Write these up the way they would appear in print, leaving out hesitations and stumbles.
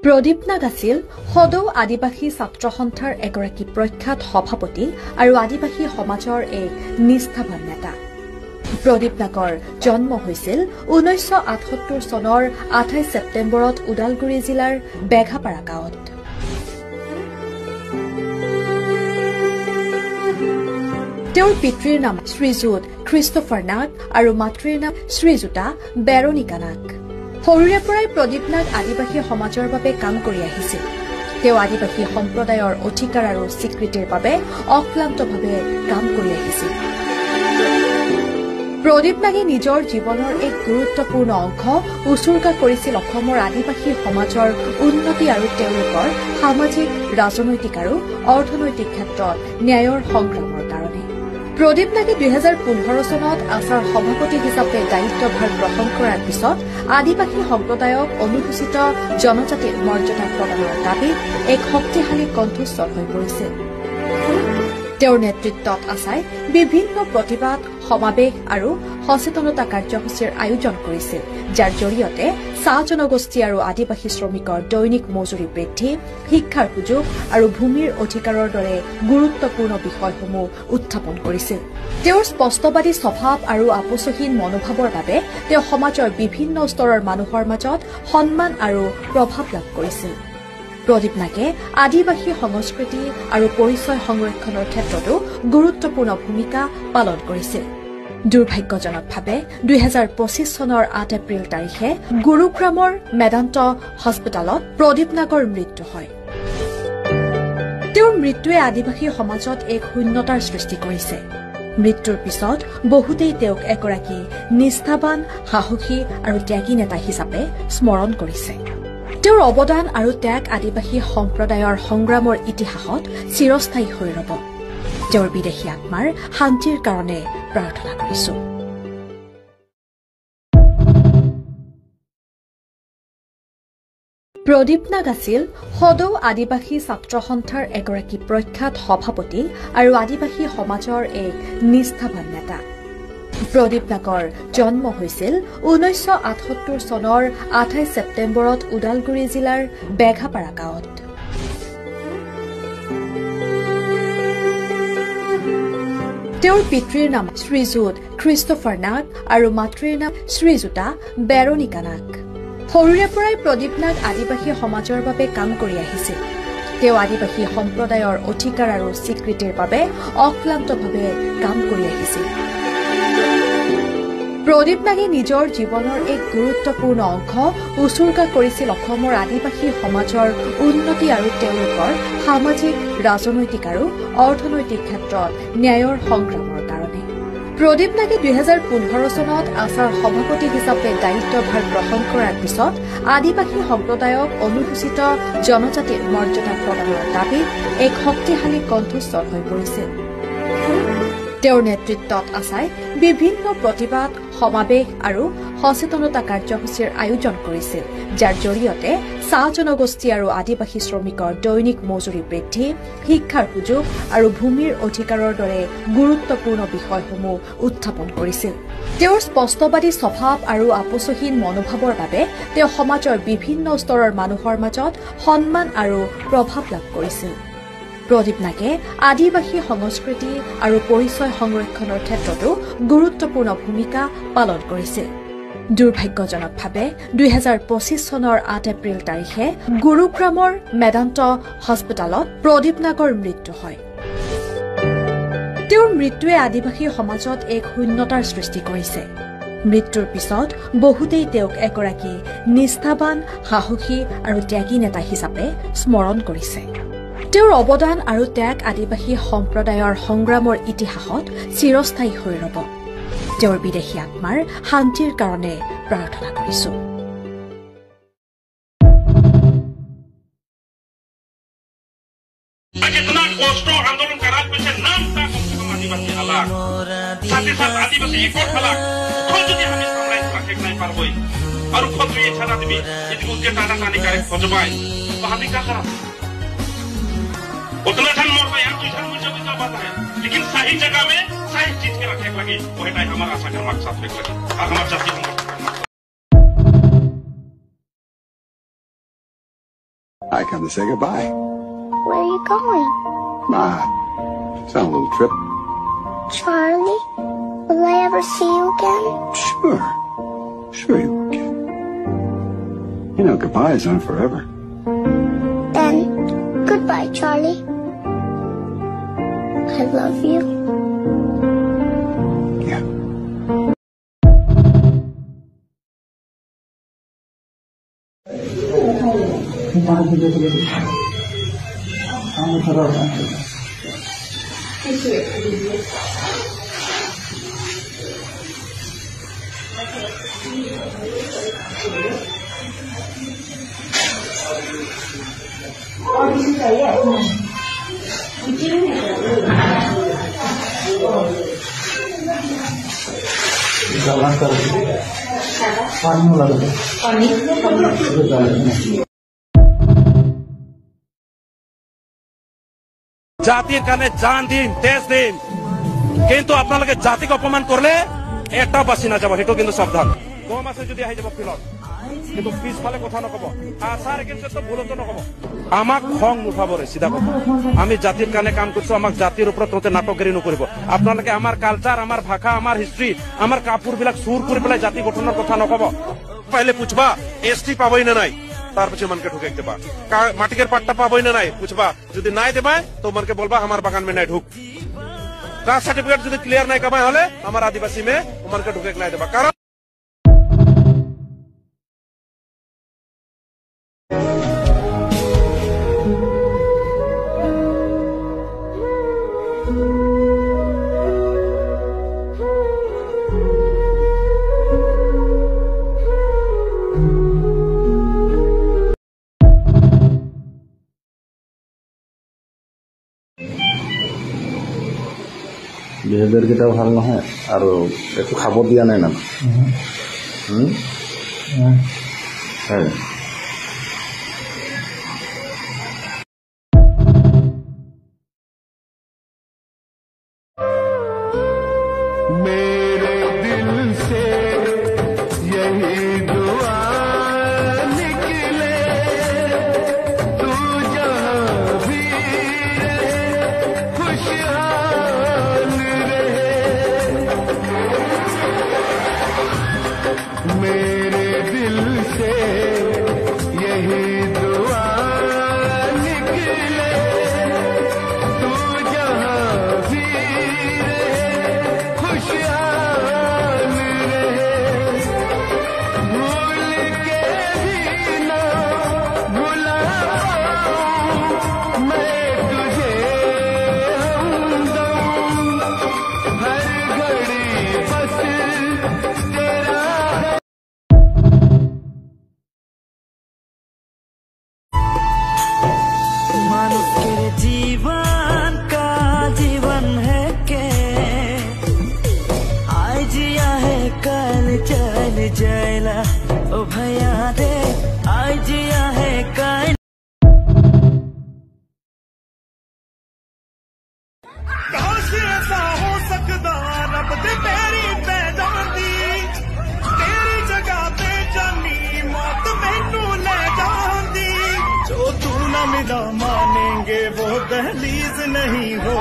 প্ৰদীপ নাগ আছিল সদৌ আদিবাসী ছাত্ৰ সন্থাৰ এগৰাকী প্ৰখ্যাত সভাপতি আৰু আদিবাসী সমাজৰ এক নিষ্ঠাবান নেতা। প্ৰদীপ নাগৰ জন্ম হৈছিল 1978 চনৰ 28 ছেপ্টেম্বৰত ওদালগুৰি জিলাৰ বেঘাপাৰা গাঁৱত। তেওঁৰ পিতৃৰ নাম শ্ৰীযুত খ্ৰীষ্টফাৰ নাগ আৰু মাতৃৰ নাম শ্ৰীযুতা বেৰনিকা নাগ। সৰুৰে পৰাই প্ৰদীপ নাগ আদিবাসী সমাজৰ বাবে কাম কৰি আহিছিল। তেওঁ আদিবাসী সম্প্ৰদায়ৰ অধিকাৰ আৰু স্বীকৃতিৰ বাবে অক্লান্তভাৱে কাম কৰি আহিছিল। প্ৰদীপ নাগে নিজৰ জীৱনৰ এক গুৰুত্বপূৰ্ণ অংশ উচৰ্গা কৰিছিল অসমৰ আদিবাসী সমাজৰ উন্নতি আৰু তেওঁলোকৰ সামাজিক, ৰাজনৈতিক আৰু অৰ্থনৈতিক ক্ষেত্ৰত ন্যায়ৰ সংগ্ৰামৰ কাৰণে। প্ৰদীপ নাগে 2015 চনত আছাৰ সভাপতি হিচাপে দায়িত্বভাৰ গ্ৰহণ কৰাৰ পিছত আদিবাসী সম্প্ৰদায়ক অনুসূচিত জনজাতিৰ মৰ্যাদা প্ৰদানৰ দাবীত এক শক্তিশালী কণ্ঠস্বৰ হৈ পৰিছিল। তেওঁৰ নেতৃত্বত আছাই বিভিন্ন প্ৰতিবাদ, সমাৱেশ আৰু সচেতনতা কাৰ্যসূচীৰ আয়োজন কৰিছিল, যাৰ জৰিয়তে চাহ জনগোষ্ঠী আৰু আদিবাসী শ্ৰমিকৰ দৈনিক মজুৰি বৃদ্ধি, শিক্ষাৰ সুযোগ আৰু ভূমিৰ অধিকাৰৰ দৰে গুৰুত্বপূৰ্ণ বিষয়সমূহ উত্থাপন কৰিছিল। তেওঁৰ স্পষ্টবাদী স্বভাৱ আৰু আপোচহীন মনোভাৱৰ বাবে তেওঁ সমাজৰ বিভিন্ন স্তৰৰ মানুহৰ মাজত সন্মান আৰু প্ৰভাৱ লাভ কৰিছিল। প্ৰদীপ নাগে আদিবাসী সংস্কৃতি আৰু পৰিচয় সংৰক্ষণৰ ক্ষেত্ৰতো গুৰুত্বপূৰ্ণ ভূমিকা পালন কৰিছিল। দুৰ্ভাগ্যজনকভাৱে 2025 চনৰ 8 এপ্ৰিল তাৰিখে গুৰুগ্ৰামৰ মেদান্ত হস্পিটেলত প্ৰদীপ নাগৰ মৃত্যু হয়। তেওঁৰ মৃত্যুৱে আদিবাসী সমাজত এক শূন্যতাৰ সৃষ্টি কৰিছে। মৃত্যুৰ পিছত বহুতেই তেওঁক এগৰাকী নিষ্ঠাবান, সাহসী আৰু ত্যাগী নেতা হিচাপে স্মৰণ কৰিছে। তেওঁৰ অৱদান আৰু ত্যাগ আদিবাসী সম্প্ৰদায়ৰ সংগ্ৰামৰ ইতিহাসত চিৰস্থায়ী হৈ ৰব। তেওঁৰ বিদেশী আত্মাৰ শান্তিৰ কাৰণে প্ৰাৰ্থনা কৰিছো। প্ৰদীপ নাগ আছিল সদৌ আদিবাসী ছাত্ৰ সন্থাৰ এগৰাকী প্ৰখ্যাত সভাপতি আৰু আদিবাসী সমাজৰ এক নিষ্ঠাবান নেতা। প্ৰদীপ নাগৰ জন্ম হৈছিল 1978 চনৰ 28 ছেপ্টেম্বৰত ওদালগুৰি জিলাৰ বেঘাপাৰা গাঁৱত। তেওঁৰ পিতৃৰ নাম শ্ৰীযুত খ্ৰীষ্টফাৰ নাগ আৰু মাতৃৰ নাম শ্ৰীযুতা বেৰনিকা নাগ। সৰুৰে পৰাই প্ৰদীপ নাগ আদিবাসী সমাজৰ বাবে কাম কৰি আহিছিল। তেওঁ আদিবাসী সম্প্ৰদায়ৰ অধিকাৰ আৰু স্বীকৃতিৰ বাবে অক্লান্তভাৱে কাম কৰি আহিছিল। প্ৰদীপ নাগে নিজৰ জীৱনৰ এক গুৰুত্বপূৰ্ণ অংশ উচৰ্গা কৰিছিল অসমৰ আদিবাসী সমাজৰ উন্নতি আৰু তেওঁলোকৰ সামাজিক, ৰাজনৈতিক আৰু অৰ্থনৈতিক ক্ষেত্ৰত ন্যায়ৰ সংগ্ৰামৰ কাৰণে। প্ৰদীপ নাগে 2015 চনত আছাৰ সভাপতি হিচাপে দায়িত্বভাৰ গ্ৰহণ কৰাৰ পিছত আদিবাসী সম্প্ৰদায়ক অনুসূচিত জনজাতিৰ মৰ্যাদা প্ৰদানৰ দাবীত এক শক্তিশালী কণ্ঠস্বৰ হৈ পৰিছিল। তেওঁৰ নেতৃত্বত আছাই বিভিন্ন প্ৰতিবাদ, সমাৱেশ আৰু সচেতনতা কাৰ্যসূচীৰ আয়োজন কৰিছিল, যাৰ জৰিয়তে চাহ জনগোষ্ঠী আৰু আদিবাসী শ্ৰমিকৰ দৈনিক মজুৰি বৃদ্ধি, শিক্ষাৰ সুযোগ আৰু ভূমিৰ অধিকাৰৰ দৰে গুৰুত্বপূৰ্ণ বিষয়সমূহ উত্থাপন কৰিছিল। তেওঁৰ স্পষ্টবাদী স্বভাৱ আৰু আপোচহীন মনোভাৱৰ বাবে তেওঁ সমাজৰ বিভিন্ন স্তৰৰ মানুহৰ মাজত সন্মান আৰু প্ৰভাৱ লাভ কৰিছিল। প্ৰদীপ নাগে আদিবাসী সংস্কৃতি আৰু পৰিচয় সংৰক্ষণৰ ক্ষেত্ৰতো গুৰুত্বপূৰ্ণ ভূমিকা পালন কৰিছিল। দুৰ্ভাগ্যজনকভাৱে 2025 চনৰ 8 এপ্ৰিল তাৰিখে গুৰুগ্ৰামৰ মেদান্ত হস্পিটেলত প্ৰদীপ নাগৰ মৃত্যু হয়। তেওঁৰ মৃত্যুৱে আদিবাসী সমাজত এক শূন্যতাৰ সৃষ্টি কৰিছে। মৃত্যুৰ পিছত বহুতেই তেওঁক এগৰাকী নিষ্ঠাবান, সাহসী আৰু ত্যাগী নেতা হিচাপে স্মৰণ কৰিছে। তেওঁৰ অৱদান আৰু ত্যাগ আদিবাসী সম্প্ৰদায়ৰ সংগ্ৰামৰ ইতিহাসত চিৰস্থায়ী হৈ ৰব। তেওঁৰ বিদেশী আত্মাৰ শান্তিৰ কাৰণে প্ৰাৰ্থনা কৰিছো। उतना धन मोड़ में यार तुझे मुझे भी तो बात है, लेकिन सही जगह में सही चीज के रखे लगी वो है हमारा आशा का मकसद लगी और हमारा जाति I come to say goodbye. Where are you going? It's on a little trip. Charlie, will I ever see you again? Sure you will, kid. You know, goodbyes aren't forever. Then, goodbye, Charlie. I love you. Yeah. জাতির কানে জান দিন তেজ দিন কিন্তু আপোনালোকে জাতিক অপমান করলে এটা বাচি না যাব সেইটো কিন্তু সাবধান কম আছে যদি আহি যাব ফিলত কিন্তু পিছফালে কথা নকব আচার কিন্তু ভুলতো নকব আমাক খং নুঠাবৰে চিধা কথা আমি জাতিৰ কানে কাম কৰিছো আমাক জাতিৰ ওপৰত তোতে নাটকগিৰি নকৰিব আপোনালোকে আমাৰ কালচাৰ আমাৰ ভাষা আমাৰ হিষ্ট্ৰী আমাৰ কাপোৰ বিলাক চুৰ কৰি পেলাই জাতি গঠনৰ কথা নকব পहिले পুছবা এসটি পাবই না নাই তার পিছনে মনকে ঢুকে দেবা মাটিকের পাট্টা পাবই না নাই পুছবা যদি নাই দেবা তো মনকে বলবা আমার বাগান में নাই ঢুক কাস্ট সার্টিফিকেট যদি ক্লিয়ার নাই কামাই হলে আমার আদিবাসী में মনকে ঢুকে নাই দেবা কারণ বিহেভিয়ার কেইটাও ভাল নহয় আৰু একো খাব দিয়া নাই না হয় मेरे दिल से यही दुआ निकले तू जहाँ भी रहे खुशहाल रहे मेरे दिल से यही दुआ निकले तू जहाँ भी रहे खुशहाल रहे भूल के भी ना भुला पाऊं मैं तुझे हमदम हर घड़ी बस तेरा है মানুষের জীবন का जीवन है के आज है कल चल जाएला ओ भैया रे आज है कल काश ऐसा हो सकदा रब दे पैरी पै जांदी तेरी जगह पे जानी मौत मैनू ले जांदी जो तू ना मिला मानेंगे वो दहलीज नहीं हो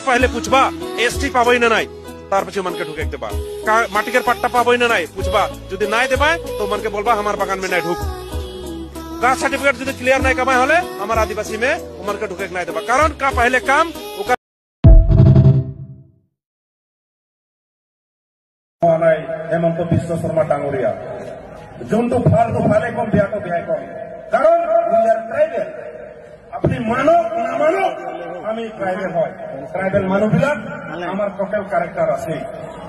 पहिले पुछबा एसटी পাবই না নাই তার পিছনে মনকে ঢুকে দেবা মাটিকের পাট্টা পাবই না নাই পুছবা যদি নাই দেবা তো মনকে বলবা আমার বাগান में নাই ঢুক कास्ट सर्टिफिकेट যদি ক্লিয়ার নাই কামাই হলে আমার আদিবাসী में মনকে ঢুকে নাই দেবা কারণ का पहले काम নাই হেমন্ত বিশ্ব শর্মা ডাঙরিয়া যোনটো ফালটো ফালে কম বিয়াটো বিয়াই কম কারণ উই আর ট্রাইবেল আপনি মানক না মানক আমি ট্রাইবেল হয় ট্রাইবেল মানুহবিলাক আমার টোটাল ক্যারেক্টার আছে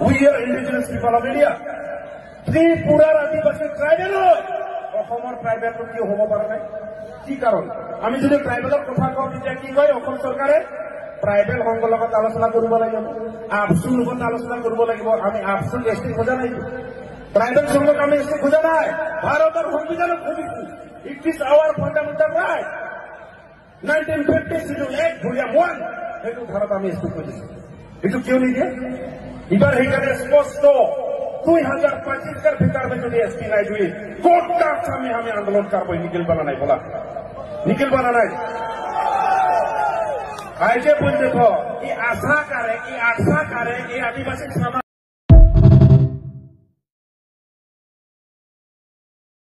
we are indigenous people of India ত্রিপুরার আদিবাসী ট্রাইবেল হয় অসমৰ ট্ৰাইবেলটো কি হ'ব পাৰে নাই কি কাৰণ আমি যদি ট্ৰাইবেলৰ কথা কওঁ তেতিয়া কি কয় অসম চৰকাৰে ট্ৰাইবেল সংঘৰ লগত আলোচনা কৰিব লাগিব আপসুৰ লগত আলোচনা কৰিব লাগিব আমি আপসুৰ এসটি খোজা নাই ট্ৰাইবেল সংঘক আমি এসটি খোজা নাই ভাৰতৰ সংবিধানত খুজিছো it is our fundamental right 1950 volume 1 সেইটো ভাৰত আমি এসটি খুজিছো এইটো কিয় নিদিয়ে এইবাৰ সেইকাৰণে স্পষ্ট 2025 के भीतर में जो एसपी नहीं हुई कोर्ट का सामने हमें आंदोलन कर निकल बना नहीं बोला निकल बना नहीं आगे बोल देखो ये आशा करे ये आदिवासी समाज